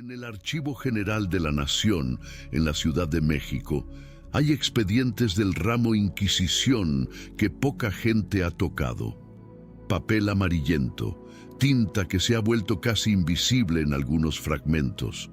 En el Archivo General de la Nación, en la Ciudad de México, hay expedientes del ramo Inquisición que poca gente ha tocado. Papel amarillento, tinta que se ha vuelto casi invisible en algunos fragmentos,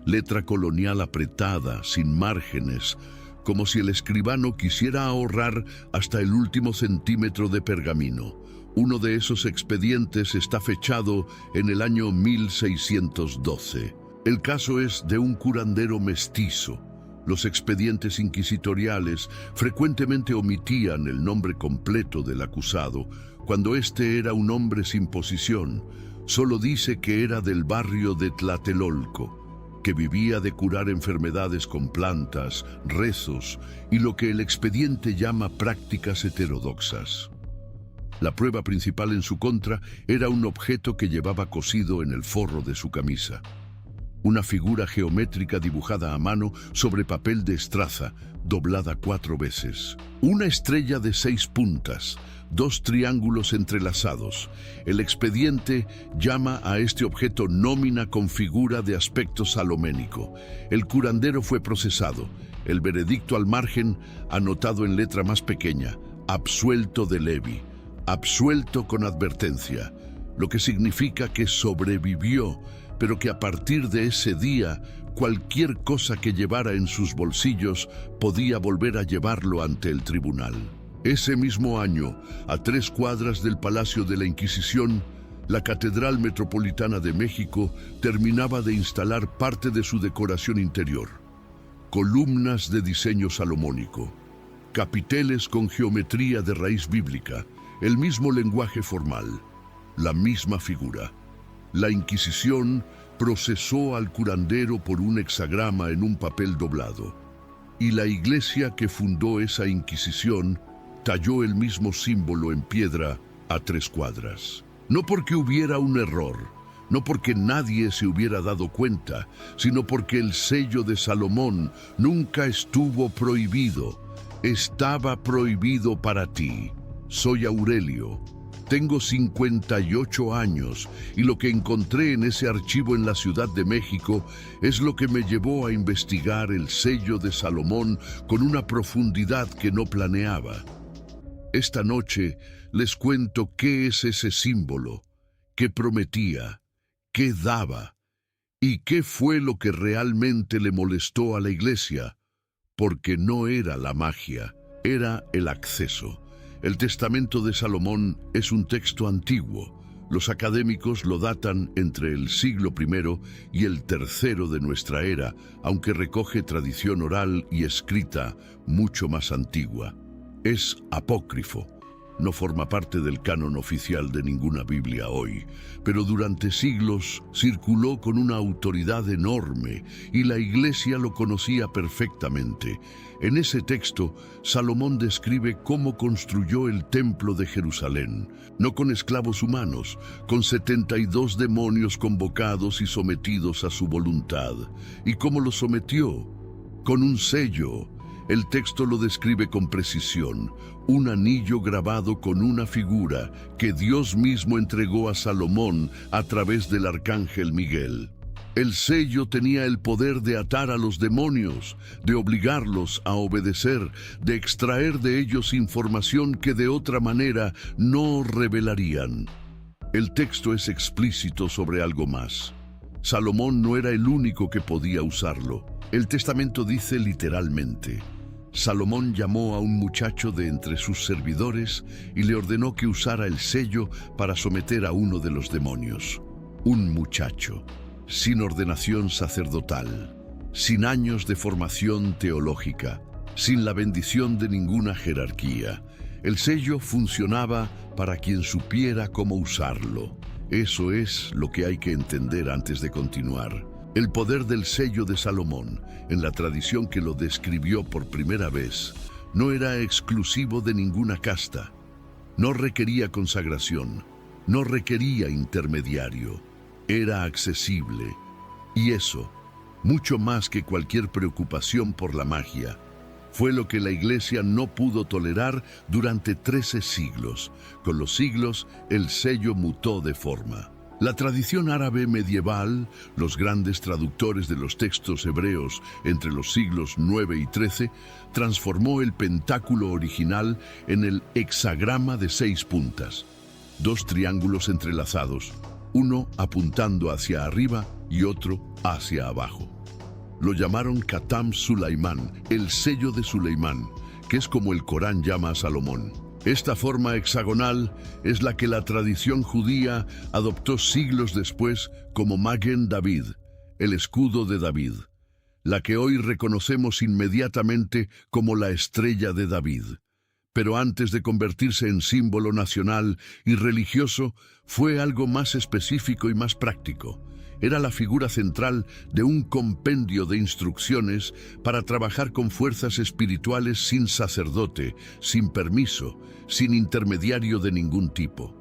letra colonial apretada, sin márgenes, como si el escribano quisiera ahorrar hasta el último centímetro de pergamino. Uno de esos expedientes está fechado en el año 1612. El caso es de un curandero mestizo. Los expedientes inquisitoriales frecuentemente omitían el nombre completo del acusado, cuando éste era un hombre sin posición. Solo dice que era del barrio de Tlatelolco, que vivía de curar enfermedades con plantas, rezos y lo que el expediente llama prácticas heterodoxas. La prueba principal en su contra era un objeto que llevaba cosido en el forro de su camisa. Una figura geométrica dibujada a mano sobre papel de estraza, doblada 4 veces. Una estrella de 6 puntas, 2 triángulos entrelazados. El expediente llama a este objeto nómina con figura de aspecto saloménico. El curandero fue procesado. El veredicto al margen, anotado en letra más pequeña: absuelto de levi, absuelto con advertencia, lo que significa que sobrevivió, pero que a partir de ese día, cualquier cosa que llevara en sus bolsillos podía volver a llevarlo ante el tribunal. Ese mismo año, a 3 cuadras del Palacio de la Inquisición, la Catedral Metropolitana de México terminaba de instalar parte de su decoración interior. Columnas de diseño salomónico, capiteles con geometría de raíz bíblica, el mismo lenguaje formal, la misma figura. La Inquisición procesó al curandero por un hexagrama en un papel doblado, y la iglesia que fundó esa Inquisición talló el mismo símbolo en piedra a 3 cuadras. No porque hubiera un error, no porque nadie se hubiera dado cuenta, sino porque el sello de Salomón nunca estuvo prohibido. Estaba prohibido para ti. Soy Aurelio. Tengo 58 años y lo que encontré en ese archivo en la Ciudad de México es lo que me llevó a investigar el sello de Salomón con una profundidad que no planeaba. Esta noche les cuento qué es ese símbolo, qué prometía, qué daba y qué fue lo que realmente le molestó a la iglesia, porque no era la magia, era el acceso. El Testamento de Salomón es un texto antiguo. Los académicos lo datan entre el siglo I y el III de nuestra era, aunque recoge tradición oral y escrita mucho más antigua. Es apócrifo. No forma parte del canon oficial de ninguna Biblia hoy, pero durante siglos circuló con una autoridad enorme y la Iglesia lo conocía perfectamente. En ese texto, Salomón describe cómo construyó el templo de Jerusalén, no con esclavos humanos, con 72 demonios convocados y sometidos a su voluntad. ¿Y cómo lo sometió? Con un sello. El texto lo describe con precisión, un anillo grabado con una figura que Dios mismo entregó a Salomón a través del arcángel Miguel. El sello tenía el poder de atar a los demonios, de obligarlos a obedecer, de extraer de ellos información que de otra manera no revelarían. El texto es explícito sobre algo más. Salomón no era el único que podía usarlo. El Testamento dice literalmente: Salomón llamó a un muchacho de entre sus servidores y le ordenó que usara el sello para someter a uno de los demonios. Un muchacho, sin ordenación sacerdotal, sin años de formación teológica, sin la bendición de ninguna jerarquía. El sello funcionaba para quien supiera cómo usarlo. Eso es lo que hay que entender antes de continuar. El poder del sello de Salomón, en la tradición que lo describió por primera vez, no era exclusivo de ninguna casta. No requería consagración, no requería intermediario. Era accesible. Y eso, mucho más que cualquier preocupación por la magia, fue lo que la Iglesia no pudo tolerar durante 13 siglos. Con los siglos, el sello mutó de forma. La tradición árabe medieval, los grandes traductores de los textos hebreos entre los siglos IX y XIII, transformó el pentáculo original en el hexagrama de 6 puntas, 2 triángulos entrelazados, uno apuntando hacia arriba y otro hacia abajo. Lo llamaron Khatam Sulaimán, el sello de Suleimán, que es como el Corán llama a Salomón. Esta forma hexagonal es la que la tradición judía adoptó siglos después como Magen David, el escudo de David, la que hoy reconocemos inmediatamente como la estrella de David. Pero antes de convertirse en símbolo nacional y religioso, fue algo más específico y más práctico. Era la figura central de un compendio de instrucciones para trabajar con fuerzas espirituales sin sacerdote, sin permiso, sin intermediario de ningún tipo.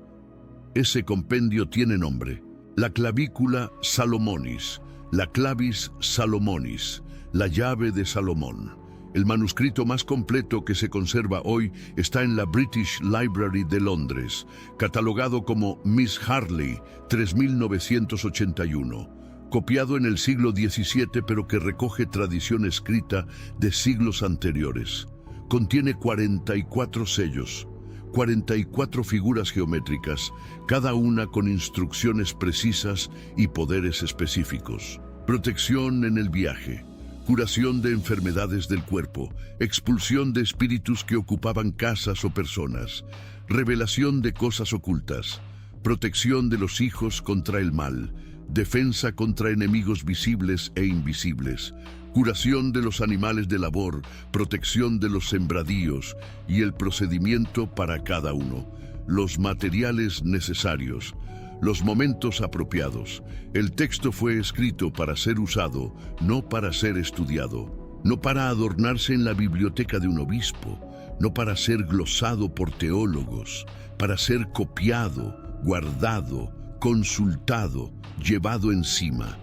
Ese compendio tiene nombre: la clavícula Salomonis, la clavis Salomonis, la llave de Salomón. El manuscrito más completo que se conserva hoy está en la British Library de Londres, catalogado como Miss Harley 3981, copiado en el siglo XVII pero que recoge tradición escrita de siglos anteriores. Contiene 44 sellos, 44 figuras geométricas, cada una con instrucciones precisas y poderes específicos. Protección en el viaje, curación de enfermedades del cuerpo, expulsión de espíritus que ocupaban casas o personas, revelación de cosas ocultas, protección de los hijos contra el mal, defensa contra enemigos visibles e invisibles, curación de los animales de labor, protección de los sembradíos y el procedimiento para cada uno, los materiales necesarios, los momentos apropiados. El texto fue escrito para ser usado, no para ser estudiado, no para adornarse en la biblioteca de un obispo, no para ser glosado por teólogos, para ser copiado, guardado, consultado, llevado encima,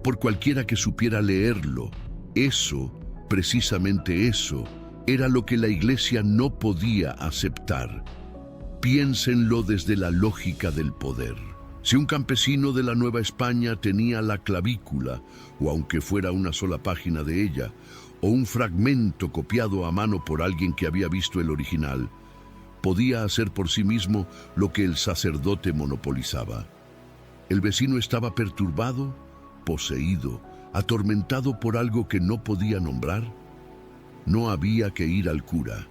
por cualquiera que supiera leerlo. Eso, precisamente eso, era lo que la Iglesia no podía aceptar. Piénsenlo desde la lógica del poder. Si un campesino de la Nueva España tenía la clavícula, o aunque fuera una sola página de ella, o un fragmento copiado a mano por alguien que había visto el original, podía hacer por sí mismo lo que el sacerdote monopolizaba. El vecino estaba perturbado, poseído, atormentado por algo que no podía nombrar. No había que ir al cura.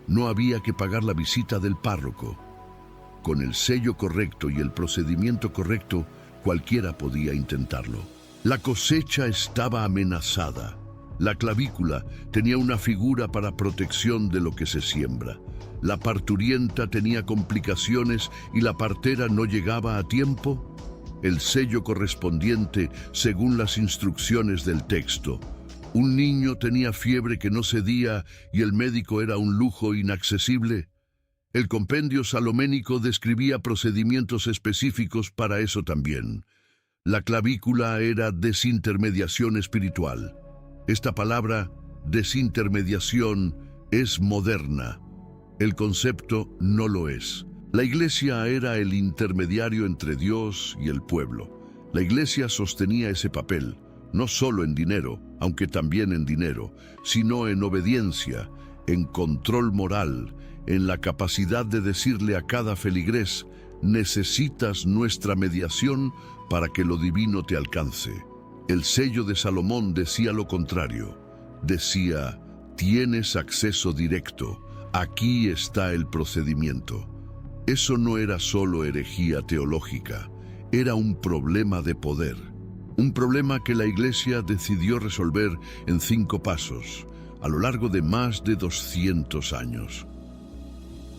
No había que pagar la visita del párroco. Con el sello correcto y el procedimiento correcto, cualquiera podía intentarlo. La cosecha estaba amenazada. La clavícula tenía una figura para protección de lo que se siembra. La parturienta tenía complicaciones y la partera no llegaba a tiempo. El sello correspondiente según las instrucciones del texto. Un niño tenía fiebre que no cedía y el médico era un lujo inaccesible. El compendio saloménico describía procedimientos específicos para eso también. La clavícula era desintermediación espiritual. Esta palabra, desintermediación, es moderna. El concepto no lo es. La Iglesia era el intermediario entre Dios y el pueblo. La Iglesia sostenía ese papel, no solo en dinero, aunque también en dinero, sino en obediencia, en control moral, en la capacidad de decirle a cada feligrés: necesitas nuestra mediación para que lo divino te alcance. El sello de Salomón decía lo contrario. Decía: tienes acceso directo, aquí está el procedimiento. Eso no era solo herejía teológica, era un problema de poder. Un problema que la Iglesia decidió resolver en 5 pasos, a lo largo de más de 200 años.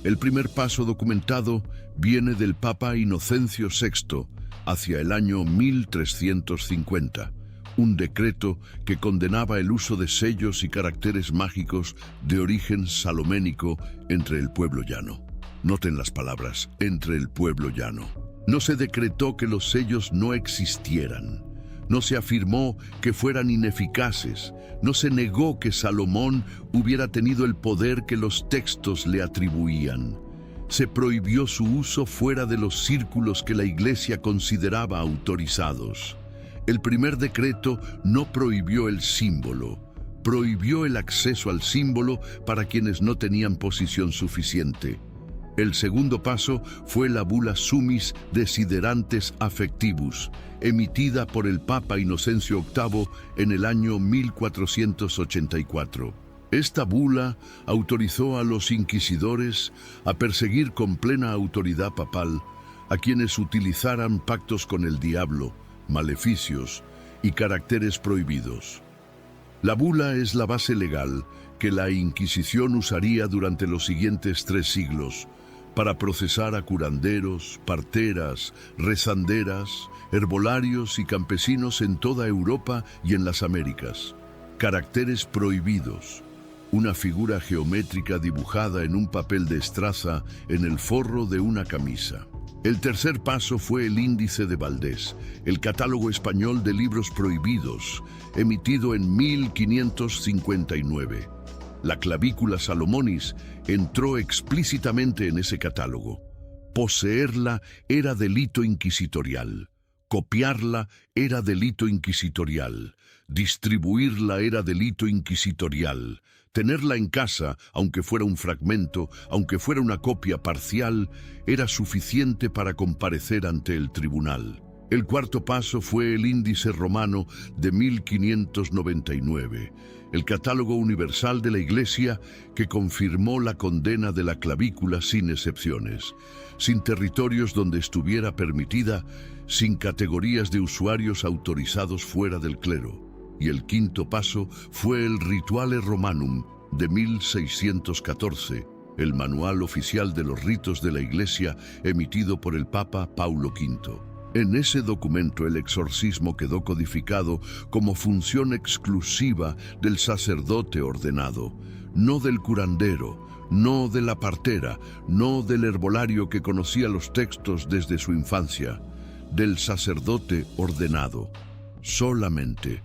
El primer paso documentado viene del Papa Inocencio VI hacia el año 1350, un decreto que condenaba el uso de sellos y caracteres mágicos de origen saloménico entre el pueblo llano. Noten las palabras, entre el pueblo llano. No se decretó que los sellos no existieran. No se afirmó que fueran ineficaces. No se negó que Salomón hubiera tenido el poder que los textos le atribuían. Se prohibió su uso fuera de los círculos que la Iglesia consideraba autorizados. El primer decreto no prohibió el símbolo, prohibió el acceso al símbolo para quienes no tenían posición suficiente. El segundo paso fue la Bula Summis Desiderantes Affectivus, emitida por el Papa Inocencio VIII en el año 1484. Esta bula autorizó a los inquisidores a perseguir con plena autoridad papal a quienes utilizaran pactos con el diablo, maleficios y caracteres prohibidos. La bula es la base legal que la Inquisición usaría durante los siguientes 3 siglos para procesar a curanderos, parteras, rezanderas, herbolarios y campesinos en toda Europa y en las Américas. Caracteres prohibidos. Una figura geométrica dibujada en un papel de estraza en el forro de una camisa. El tercer paso fue el Índice de Valdés, el catálogo español de libros prohibidos, emitido en 1559. La clavícula Salomonis entró explícitamente en ese catálogo. Poseerla era delito inquisitorial. Copiarla era delito inquisitorial. Distribuirla era delito inquisitorial. Tenerla en casa, aunque fuera un fragmento, aunque fuera una copia parcial, era suficiente para comparecer ante el tribunal. El cuarto paso fue el Índice Romano de 1599, el catálogo universal de la Iglesia que confirmó la condena de la clavícula sin excepciones, sin territorios donde estuviera permitida, sin categorías de usuarios autorizados fuera del clero. Y el quinto paso fue el Rituale Romanum de 1614, el manual oficial de los ritos de la Iglesia emitido por el Papa Paulo V. En ese documento el exorcismo quedó codificado como función exclusiva del sacerdote ordenado, no del curandero, no de la partera, no del herbolario que conocía los textos desde su infancia, del sacerdote ordenado, solamente.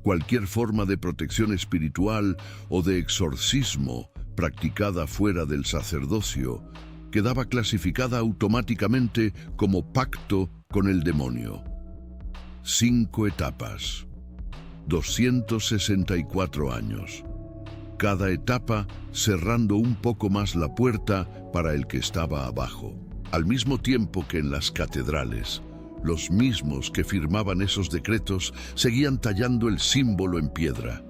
Cualquier forma de protección espiritual o de exorcismo practicada fuera del sacerdocio quedaba clasificada automáticamente como pacto con el demonio. 5 etapas. 264 años. Cada etapa cerrando un poco más la puerta para el que estaba abajo. Al mismo tiempo que en las catedrales, los mismos que firmaban esos decretos seguían tallando el símbolo en piedra.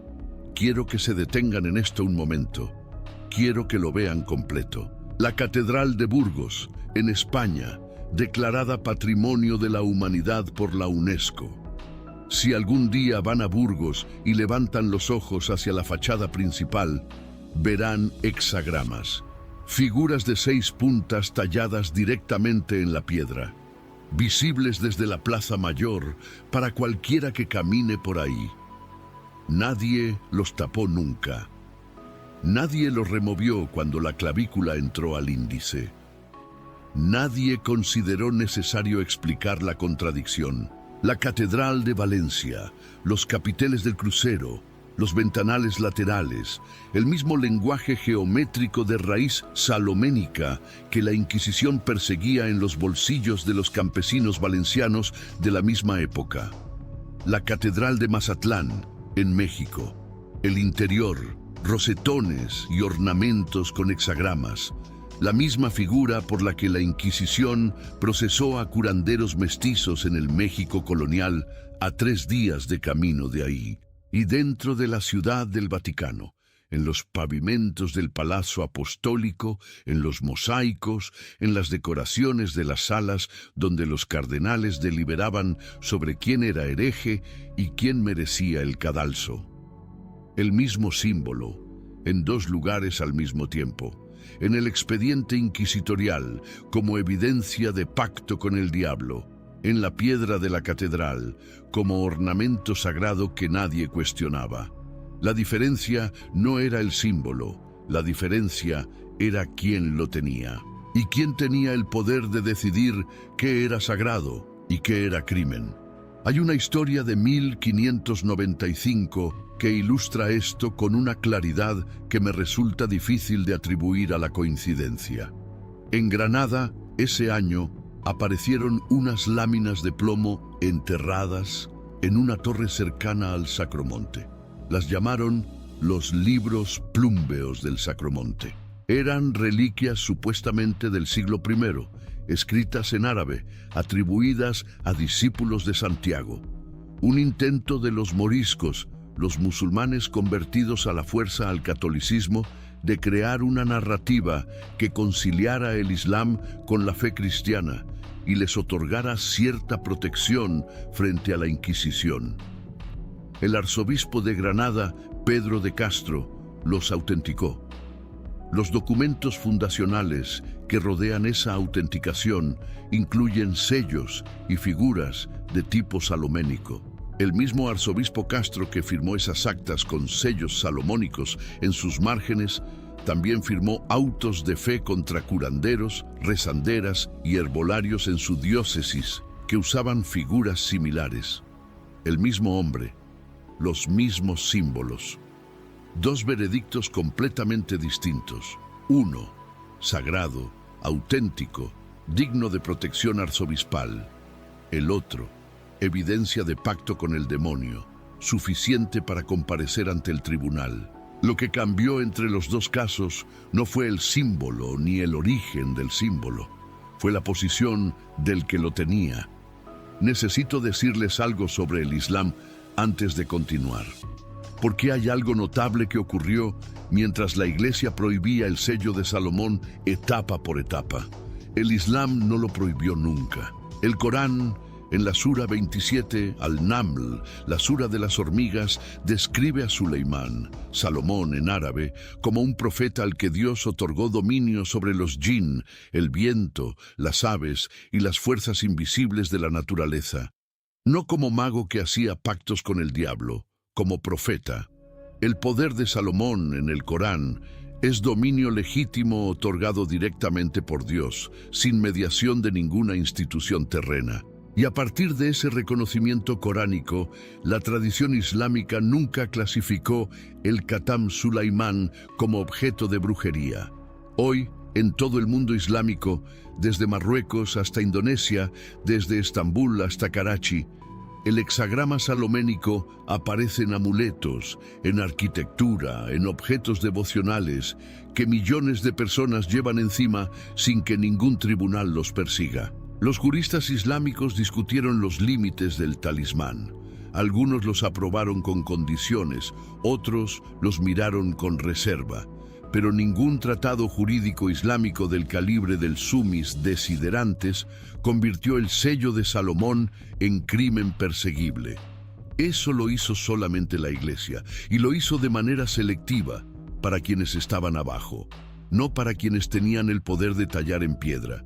Quiero que se detengan en esto un momento. Quiero que lo vean completo. La Catedral de Burgos, en España, declarada Patrimonio de la Humanidad por la UNESCO. Si algún día van a Burgos y levantan los ojos hacia la fachada principal, verán hexagramas, figuras de 6 puntas talladas directamente en la piedra, visibles desde la Plaza Mayor para cualquiera que camine por ahí. Nadie los tapó nunca. Nadie los removió cuando la clavícula entró al índice. Nadie consideró necesario explicar la contradicción. La Catedral de Valencia, los capiteles del crucero, los ventanales laterales, el mismo lenguaje geométrico de raíz saloménica que la Inquisición perseguía en los bolsillos de los campesinos valencianos de la misma época. La Catedral de Mazatlán, en México, el interior, rosetones y ornamentos con hexagramas, la misma figura por la que la Inquisición procesó a curanderos mestizos en el México colonial a 3 días de camino de ahí. Y dentro de la Ciudad del Vaticano, en los pavimentos del Palacio Apostólico, en los mosaicos, en las decoraciones de las salas donde los cardenales deliberaban sobre quién era hereje y quién merecía el cadalso. El mismo símbolo, en 2 lugares al mismo tiempo. En el expediente inquisitorial, como evidencia de pacto con el diablo. En la piedra de la catedral, como ornamento sagrado que nadie cuestionaba. La diferencia no era el símbolo, la diferencia era quién lo tenía. Y quién tenía el poder de decidir qué era sagrado y qué era crimen. Hay una historia de 1595 que ilustra esto con una claridad que me resulta difícil de atribuir a la coincidencia. En Granada, ese año, aparecieron unas láminas de plomo enterradas en una torre cercana al Sacromonte. Las llamaron los libros plúmbeos del Sacromonte. Eran reliquias supuestamente del siglo I, escritas en árabe, atribuidas a discípulos de Santiago. Un intento de los moriscos, los musulmanes convertidos a la fuerza al catolicismo, de crear una narrativa que conciliara el Islam con la fe cristiana y les otorgara cierta protección frente a la Inquisición. El arzobispo de Granada, Pedro de Castro, los autenticó. Los documentos fundacionales que rodean esa autenticación incluyen sellos y figuras de tipo saloménico. El mismo arzobispo Castro, que firmó esas actas con sellos salomónicos en sus márgenes, también firmó autos de fe contra curanderos, rezanderas y herbolarios en su diócesis que usaban figuras similares. El mismo hombre, los mismos símbolos. Dos veredictos completamente distintos. Uno, sagrado, auténtico, digno de protección arzobispal. El otro, evidencia de pacto con el demonio, suficiente para comparecer ante el tribunal. Lo que cambió entre los dos casos no fue el símbolo ni el origen del símbolo, fue la posición del que lo tenía. Necesito decirles algo sobre el Islam antes de continuar, porque hay algo notable que ocurrió mientras la Iglesia prohibía el sello de Salomón etapa por etapa. El Islam no lo prohibió nunca. El Corán, en la Sura 27, Al-Naml, la Sura de las hormigas, describe a Suleimán, Salomón en árabe, como un profeta al que Dios otorgó dominio sobre los jinn, el viento, las aves y las fuerzas invisibles de la naturaleza. No como mago que hacía pactos con el diablo, como profeta. El poder de Salomón en el Corán es dominio legítimo otorgado directamente por Dios, sin mediación de ninguna institución terrena. Y a partir de ese reconocimiento coránico, la tradición islámica nunca clasificó el Khatam Sulaimán como objeto de brujería. Hoy, en todo el mundo islámico, desde Marruecos hasta Indonesia, desde Estambul hasta Karachi, el hexagrama saloménico aparece en amuletos, en arquitectura, en objetos devocionales que millones de personas llevan encima sin que ningún tribunal los persiga. Los juristas islámicos discutieron los límites del talismán. Algunos los aprobaron con condiciones, otros los miraron con reserva. Pero ningún tratado jurídico islámico del calibre del Sumis Desiderantes convirtió el sello de Salomón en crimen perseguible. Eso lo hizo solamente la Iglesia, y lo hizo de manera selectiva para quienes estaban abajo, no para quienes tenían el poder de tallar en piedra.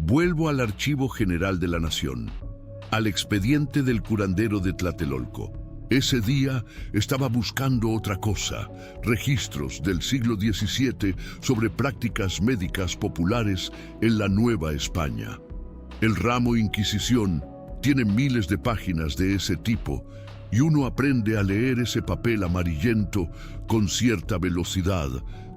Vuelvo al Archivo General de la Nación, al expediente del curandero de Tlatelolco. Ese día estaba buscando otra cosa, registros del siglo XVII sobre prácticas médicas populares en la Nueva España. El ramo Inquisición tiene miles de páginas de ese tipo y uno aprende a leer ese papel amarillento con cierta velocidad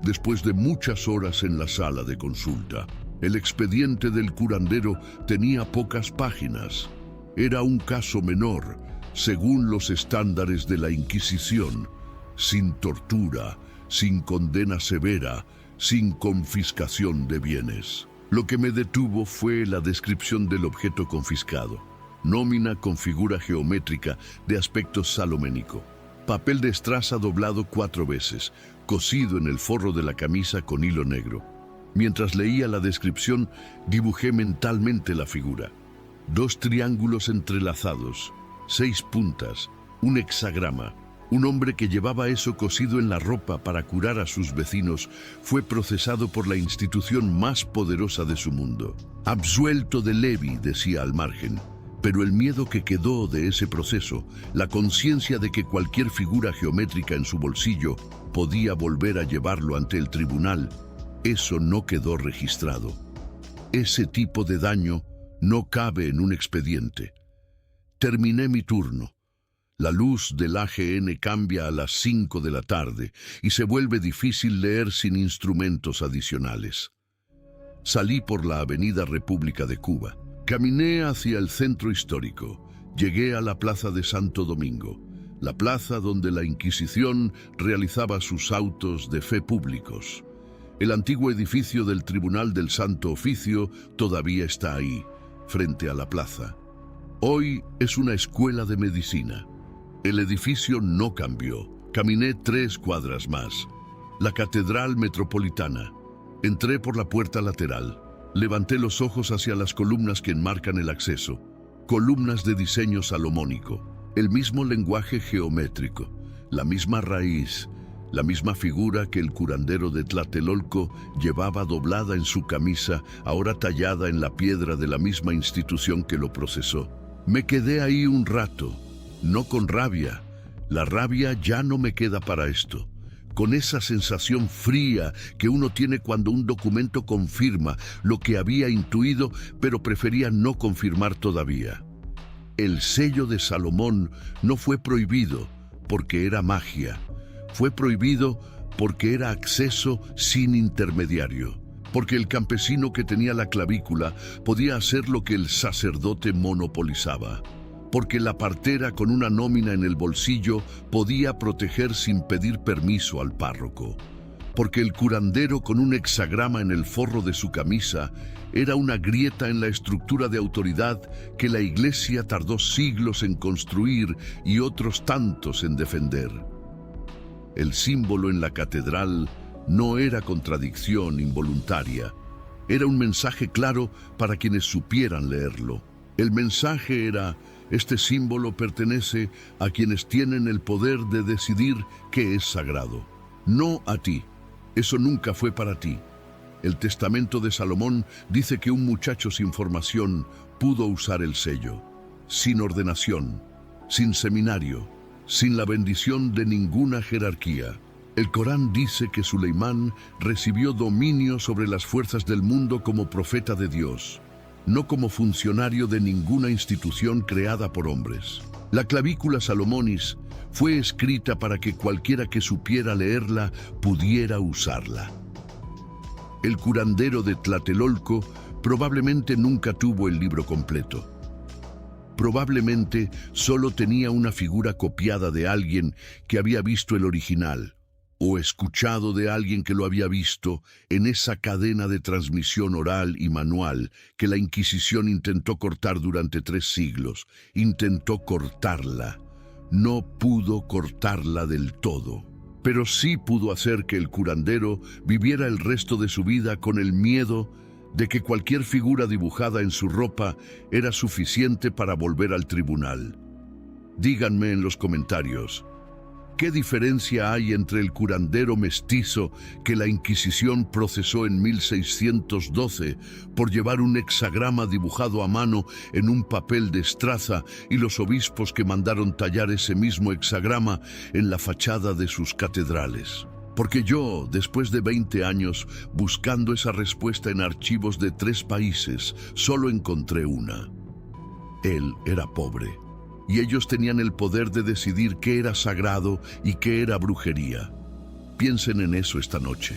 después de muchas horas en la sala de consulta. El expediente del curandero tenía pocas páginas. Era un caso menor, según los estándares de la Inquisición, sin tortura, sin condena severa, sin confiscación de bienes. Lo que me detuvo fue la descripción del objeto confiscado. Nómina con figura geométrica de aspecto saloménico. Papel de estraza doblado 4 veces, cosido en el forro de la camisa con hilo negro. Mientras leía la descripción, dibujé mentalmente la figura. 2 triángulos entrelazados, 6 puntas, un hexagrama. Un hombre que llevaba eso cosido en la ropa para curar a sus vecinos fue procesado por la institución más poderosa de su mundo. Absuelto de levi, decía al margen. Pero el miedo que quedó de ese proceso, la conciencia de que cualquier figura geométrica en su bolsillo podía volver a llevarlo ante el tribunal, eso no quedó registrado. Ese tipo de daño no cabe en un expediente. Terminé mi turno. La luz del AGN cambia a las 5 de la tarde y se vuelve difícil leer sin instrumentos adicionales. Salí por la Avenida República de Cuba. Caminé hacia el centro histórico. Llegué a la Plaza de Santo Domingo, la plaza donde la Inquisición realizaba sus autos de fe públicos. El antiguo edificio del Tribunal del Santo Oficio todavía está ahí, frente a la plaza. Hoy es una escuela de medicina. El edificio no cambió. Caminé 3 cuadras más. La Catedral Metropolitana. Entré por la puerta lateral. Levanté los ojos hacia las columnas que enmarcan el acceso. Columnas de diseño salomónico. El mismo lenguaje geométrico. La misma raíz. La misma figura que el curandero de Tlatelolco llevaba doblada en su camisa, ahora tallada en la piedra de la misma institución que lo procesó. Me quedé ahí un rato, no con rabia. La rabia ya no me queda para esto. Con esa sensación fría que uno tiene cuando un documento confirma lo que había intuido, pero prefería no confirmar todavía. El sello de Salomón no fue prohibido porque era magia. Fue prohibido porque era acceso sin intermediario, porque el campesino que tenía la clavícula podía hacer lo que el sacerdote monopolizaba, porque la partera con una nómina en el bolsillo podía proteger sin pedir permiso al párroco, porque el curandero con un hexagrama en el forro de su camisa era una grieta en la estructura de autoridad que la Iglesia tardó siglos en construir y otros tantos en defender. El símbolo en la catedral no era contradicción involuntaria, era un mensaje claro para quienes supieran leerlo. El mensaje era: este símbolo pertenece a quienes tienen el poder de decidir qué es sagrado, no a ti. Eso nunca fue para ti. El testamento de Salomón dice que un muchacho sin formación pudo usar el sello, sin ordenación, sin seminario, sin la bendición de ninguna jerarquía. El Corán dice que Suleimán recibió dominio sobre las fuerzas del mundo como profeta de Dios, no como funcionario de ninguna institución creada por hombres. La clavícula Salomónis fue escrita para que cualquiera que supiera leerla pudiera usarla. El curandero de Tlatelolco probablemente nunca tuvo el libro completo. Probablemente solo tenía una figura copiada de alguien que había visto el original, o escuchado de alguien que lo había visto en esa cadena de transmisión oral y manual que la Inquisición intentó cortar durante 3 siglos. Intentó cortarla. No pudo cortarla del todo, pero sí pudo hacer que el curandero viviera el resto de su vida con el miedo de que cualquier figura dibujada en su ropa era suficiente para volver al tribunal. Díganme en los comentarios, ¿qué diferencia hay entre el curandero mestizo que la Inquisición procesó en 1612 por llevar un hexagrama dibujado a mano en un papel de estraza y los obispos que mandaron tallar ese mismo hexagrama en la fachada de sus catedrales? Porque yo, después de 20 años buscando esa respuesta en archivos de 3 países, solo encontré una. Él era pobre, y ellos tenían el poder de decidir qué era sagrado y qué era brujería. Piensen en eso esta noche.